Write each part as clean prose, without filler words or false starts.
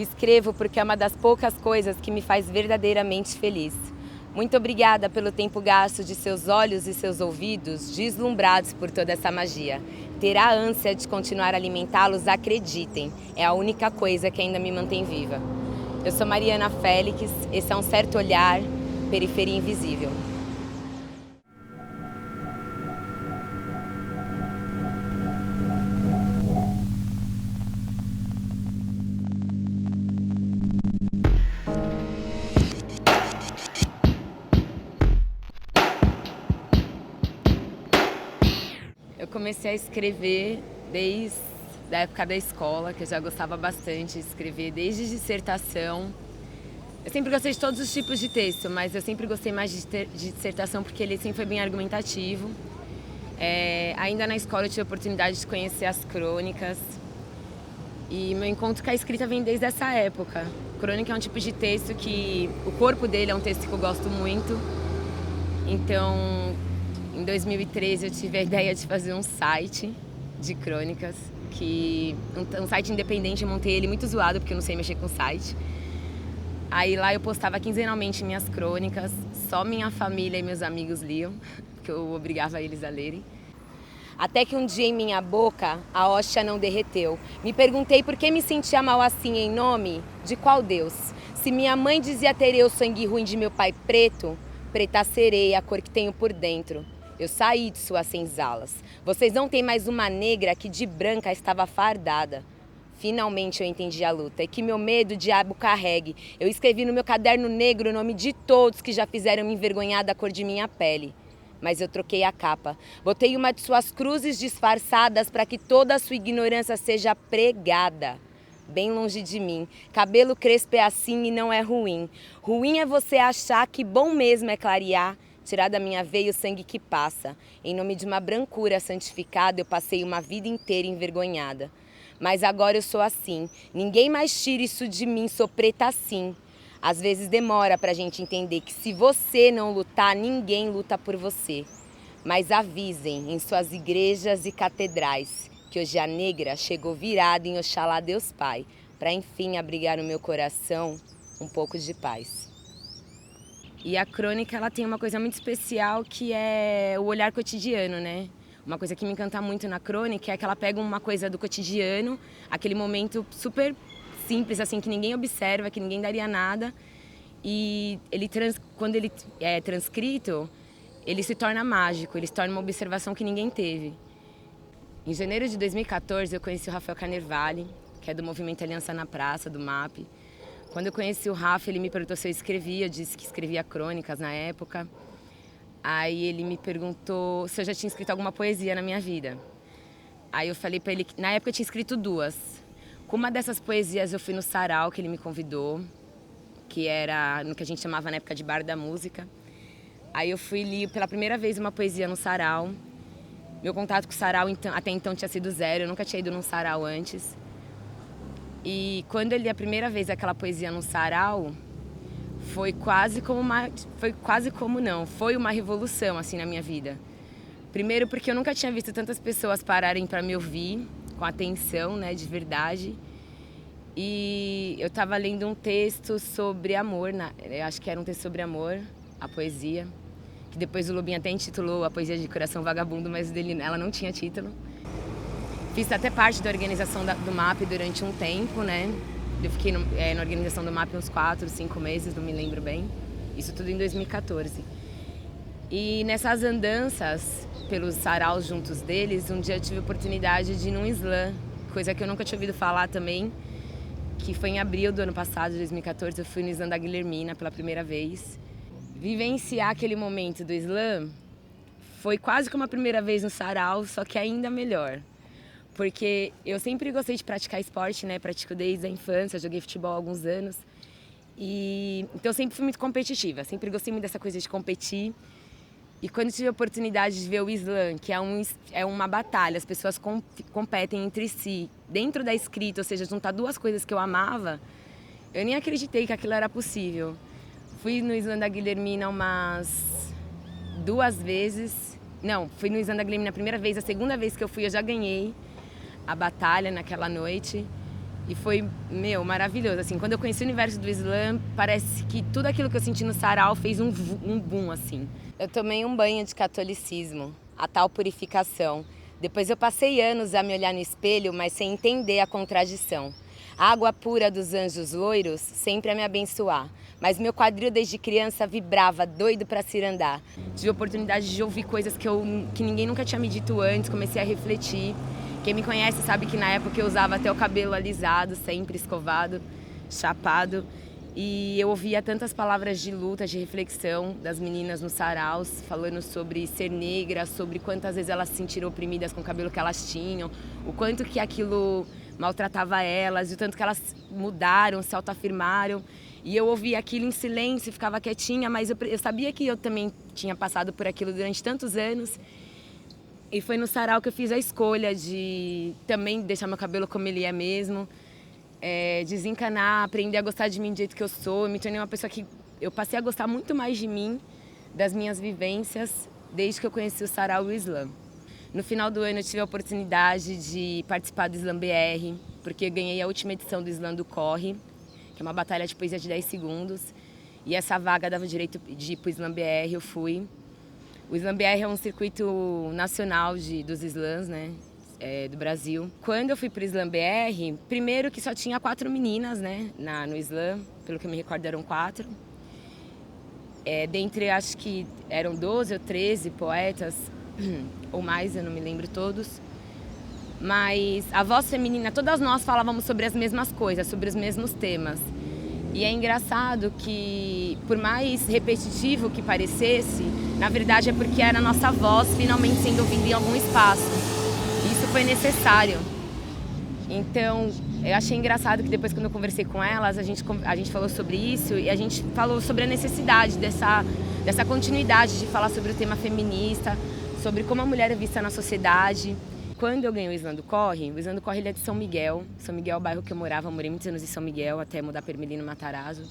Escrevo porque é uma das poucas coisas que me faz verdadeiramente feliz. Muito obrigada pelo tempo gasto de seus olhos e seus ouvidos deslumbrados por toda essa magia. Ter a ânsia de continuar a alimentá-los, acreditem, é a única coisa que ainda me mantém viva. Eu sou Mariana Félix, esse é Um Certo Olhar, Periferia Invisível. Eu comecei a escrever desde a época da escola, que eu já gostava bastante de escrever, desde dissertação. Eu sempre gostei de todos os tipos de texto, mas eu sempre gostei mais de dissertação porque ele sempre foi bem argumentativo. Ainda na escola eu tive a oportunidade de conhecer as crônicas e meu encontro com a escrita vem desde essa época. Crônica é um tipo de texto que o corpo dele é um texto que eu gosto muito, então em 2013 eu tive a ideia de fazer um site de crônicas, um site independente. Eu montei ele muito zoado porque eu não sei mexer com site. Aí lá eu postava quinzenalmente minhas crônicas, só minha família e meus amigos liam, porque eu obrigava eles a lerem. Até que um dia em minha boca a hóstia não derreteu. Me perguntei por que me sentia mal assim, em nome de qual Deus? Se minha mãe dizia ter eu sangue ruim de meu pai preto, preta serei a cor que tenho por dentro. Eu saí de suas senzalas. Vocês não têm mais uma negra que de branca estava fardada. Finalmente eu entendi a luta e que meu medo o diabo carregue. Eu escrevi no meu caderno negro o nome de todos que já fizeram me envergonhar da cor de minha pele. Mas eu troquei a capa. Botei uma de suas cruzes disfarçadas para que toda a sua ignorância seja pregada. Bem longe de mim. Cabelo crespo é assim e não é ruim. Ruim é você achar que bom mesmo é clarear, tirar da minha veia o sangue que passa. Em nome de uma brancura santificada, eu passei uma vida inteira envergonhada. Mas agora eu sou assim. Ninguém mais tira isso de mim, sou preta assim. Às vezes demora pra gente entender que se você não lutar, ninguém luta por você. Mas avisem em suas igrejas e catedrais que hoje a negra chegou virada em Oxalá Deus Pai, para enfim abrigar no meu coração um pouco de paz. E a crônica, ela tem uma coisa muito especial que é o olhar cotidiano, né? Uma coisa que me encanta muito na crônica é que ela pega uma coisa do cotidiano, aquele momento super simples, assim, que ninguém observa, que ninguém daria nada, e quando ele é transcrito, ele se torna mágico, ele se torna uma observação que ninguém teve. Em janeiro de 2014, eu conheci o Rafael Carnevale, que é do movimento Aliança na Praça, do MAP. Quando eu conheci o Rafa, ele me perguntou se eu escrevia, eu disse que escrevia crônicas na época. Aí ele me perguntou se eu já tinha escrito alguma poesia na minha vida. Aí eu falei pra ele que na época eu tinha escrito 2. Com uma dessas poesias eu fui no sarau que ele me convidou, que era no que a gente chamava na época de bar da música. Aí eu fui e li pela primeira vez uma poesia no sarau. Meu contato com o sarau até então tinha sido 0, eu nunca tinha ido num sarau antes. E quando eu li a primeira vez aquela poesia no sarau, foi uma revolução assim na minha vida. Primeiro porque eu nunca tinha visto tantas pessoas pararem para me ouvir com atenção, né, de verdade. E eu estava lendo um texto sobre amor, eu acho que era um texto sobre amor, a poesia, que depois o Lobinho até intitulou a poesia de Coração Vagabundo, mas ela não tinha título. Fiz até parte da organização do MAP durante um tempo, né? Eu fiquei na organização do MAP uns 4, 5 meses, não me lembro bem. Isso tudo em 2014. E nessas andanças pelos saraus juntos deles, um dia eu tive a oportunidade de ir num slam, coisa que eu nunca tinha ouvido falar também, que foi em abril do ano passado, de 2014, eu fui no slam da Guilhermina pela primeira vez. Vivenciar aquele momento do slam foi quase como a primeira vez no sarau, só que ainda melhor. Porque eu sempre gostei de praticar esporte, né? Pratico desde a infância, joguei futebol há alguns anos. Então eu sempre fui muito competitiva, sempre gostei muito dessa coisa de competir. E quando tive a oportunidade de ver o slam, que é uma batalha, as pessoas competem entre si, dentro da escrita, ou seja, juntar 2 coisas que eu amava, eu nem acreditei que aquilo era possível. Fui no slam da Guilhermina umas 2 vezes. Não, fui no slam da Guilhermina a primeira vez, a segunda vez que eu fui eu já ganhei a batalha naquela noite. E foi, maravilhoso. Assim, quando eu conheci o universo do slam, parece que tudo aquilo que eu senti no sarau fez um boom, assim. Eu tomei um banho de catolicismo, a tal purificação. Depois eu passei anos a me olhar no espelho, mas sem entender a contradição. A água pura dos anjos loiros sempre a me abençoar. Mas meu quadril desde criança vibrava, doido pra cirandar. Tive a oportunidade de ouvir coisas que ninguém nunca tinha me dito antes, comecei a refletir. Quem me conhece sabe que na época eu usava até o cabelo alisado, sempre escovado, chapado. E eu ouvia tantas palavras de luta, de reflexão das meninas nos saraus, falando sobre ser negra, sobre quantas vezes elas se sentiram oprimidas com o cabelo que elas tinham, o quanto que aquilo maltratava elas, e o tanto que elas mudaram, se autoafirmaram. E eu ouvia aquilo em silêncio, ficava quietinha, mas eu sabia que eu também tinha passado por aquilo durante tantos anos. E foi no sarau que eu fiz a escolha de também deixar meu cabelo como ele é mesmo, desencanar, aprender a gostar de mim do jeito que eu sou. Eu me tornei uma pessoa que eu passei a gostar muito mais de mim, das minhas vivências, desde que eu conheci o sarau e o slam. No final do ano eu tive a oportunidade de participar do Slam BR, porque eu ganhei a última edição do Slam do Corre, que é uma batalha de poesia de 10 segundos. E essa vaga dava o direito de ir para o Slam BR, eu fui. O Slam BR é um circuito nacional dos slams, né, do Brasil. Quando eu fui para o Slam BR, primeiro que só tinha 4 meninas, né, no slam, pelo que eu me recordo eram 4. Dentre, acho que eram 12 ou 13 poetas, ou mais, eu não me lembro todos. Mas a voz feminina, todas nós falávamos sobre as mesmas coisas, sobre os mesmos temas. E é engraçado que, por mais repetitivo que parecesse, na verdade é porque era a nossa voz finalmente sendo ouvida em algum espaço. E isso foi necessário. Então, eu achei engraçado que depois, quando eu conversei com elas, a gente falou sobre isso e a gente falou sobre a necessidade dessa continuidade de falar sobre o tema feminista, sobre como a mulher é vista na sociedade. Quando eu ganhei o Slam do Corre ele é de São Miguel. São Miguel é o bairro que eu morei muitos anos em São Miguel, até mudar para Ermelino Matarazzo.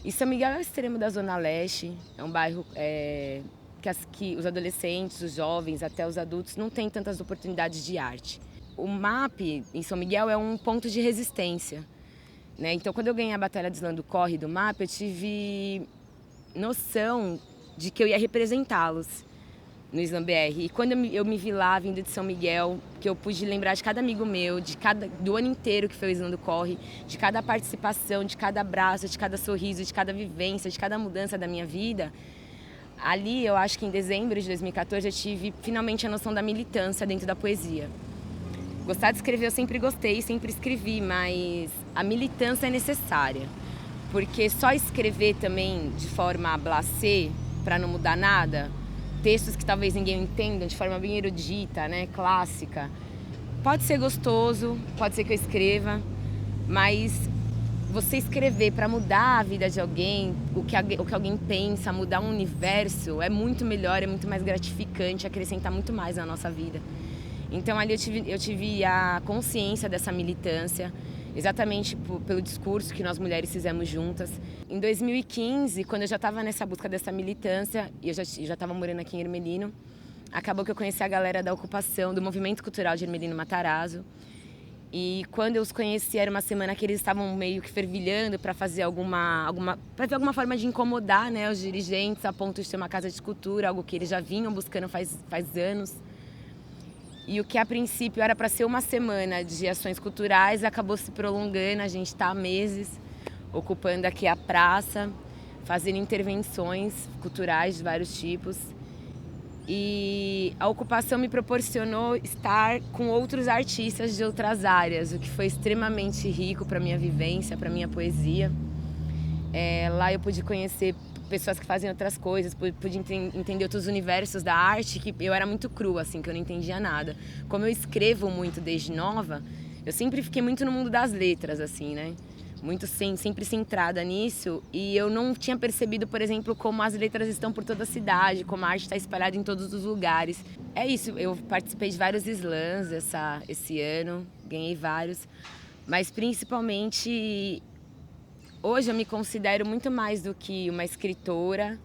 E São Miguel é o extremo da Zona Leste, é um bairro que os adolescentes, os jovens, até os adultos não têm tantas oportunidades de arte. O MAP em São Miguel é um ponto de resistência, né? Então, quando eu ganhei a Batalha do Slam do Corre do MAP, eu tive noção de que eu ia representá-los no Slam BR. E quando eu me vi lá, vindo de São Miguel, que eu pude lembrar de cada amigo meu, do ano inteiro que foi o Slam do Corre, de cada participação, de cada abraço, de cada sorriso, de cada vivência, de cada mudança da minha vida, ali eu acho que em dezembro de 2014 eu tive finalmente a noção da militância dentro da poesia. Gostar de escrever eu sempre gostei, sempre escrevi, mas a militância é necessária. Porque só escrever também de forma blasé, para não mudar nada, textos que talvez ninguém entenda, de forma bem erudita, né, clássica. Pode ser gostoso, pode ser que eu escreva, mas você escrever para mudar a vida de alguém, o que alguém pensa, mudar um universo, é muito melhor, é muito mais gratificante, acrescenta muito mais na nossa vida. Então ali eu tive a consciência dessa militância, exatamente pelo discurso que nós mulheres fizemos juntas. Em 2015, quando eu já estava nessa busca dessa militância, e eu já estava morando aqui em Ermelino, acabou que eu conheci a galera da ocupação, do Movimento Cultural de Ermelino Matarazzo. E quando eu os conheci, era uma semana que eles estavam meio que fervilhando para fazer alguma forma de incomodar, né, os dirigentes, a ponto de ter uma casa de cultura, algo que eles já vinham buscando faz anos. E o que a princípio era para ser uma semana de ações culturais acabou se prolongando. A gente está há meses ocupando aqui a praça, fazendo intervenções culturais de vários tipos. E a ocupação me proporcionou estar com outros artistas de outras áreas, o que foi extremamente rico para a minha vivência, para a minha poesia. Lá eu pude conhecer pessoas que fazem outras coisas, pude entender outros universos da arte, que eu era muito crua, assim, que eu não entendia nada. Como eu escrevo muito desde nova, eu sempre fiquei muito no mundo das letras, assim, né? Muito sempre centrada nisso, e eu não tinha percebido, por exemplo, como as letras estão por toda a cidade, como a arte está espalhada em todos os lugares. É isso, eu participei de vários slams esse ano, ganhei vários, mas principalmente hoje eu me considero muito mais do que uma escritora,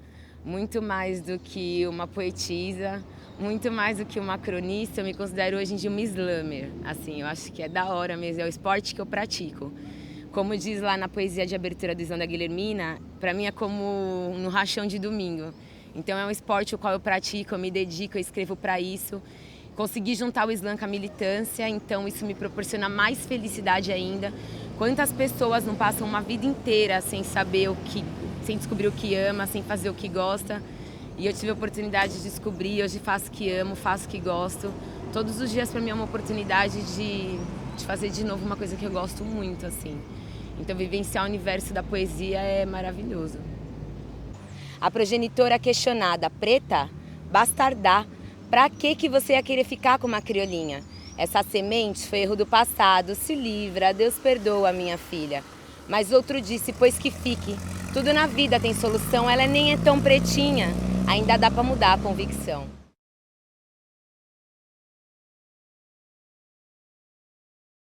muito mais do que uma poetisa, Muito mais do que uma cronista, eu me considero hoje em dia uma slammer. Assim, eu acho que é da hora mesmo, é o esporte que eu pratico. Como diz lá na poesia de abertura do Slam da Guilhermina, para mim é como no rachão de domingo. Então é um esporte o qual eu pratico, eu me dedico, eu escrevo para isso. Consegui juntar o slam com a militância, então isso me proporciona mais felicidade ainda. Quantas pessoas não passam uma vida inteira sem saber sem descobrir o que ama, sem fazer o que gosta. E eu tive a oportunidade de descobrir, hoje faço o que amo, faço o que gosto. Todos os dias para mim é uma oportunidade de fazer de novo uma coisa que eu gosto muito, assim. Então vivenciar o universo da poesia é maravilhoso. A progenitora questionada, preta, bastardá, pra que você ia querer ficar com uma criolinha? Essa semente foi erro do passado, se livra, Deus perdoa, minha filha. Mas outro disse, pois que fique, tudo na vida tem solução, ela nem é tão pretinha, ainda dá pra mudar a convicção.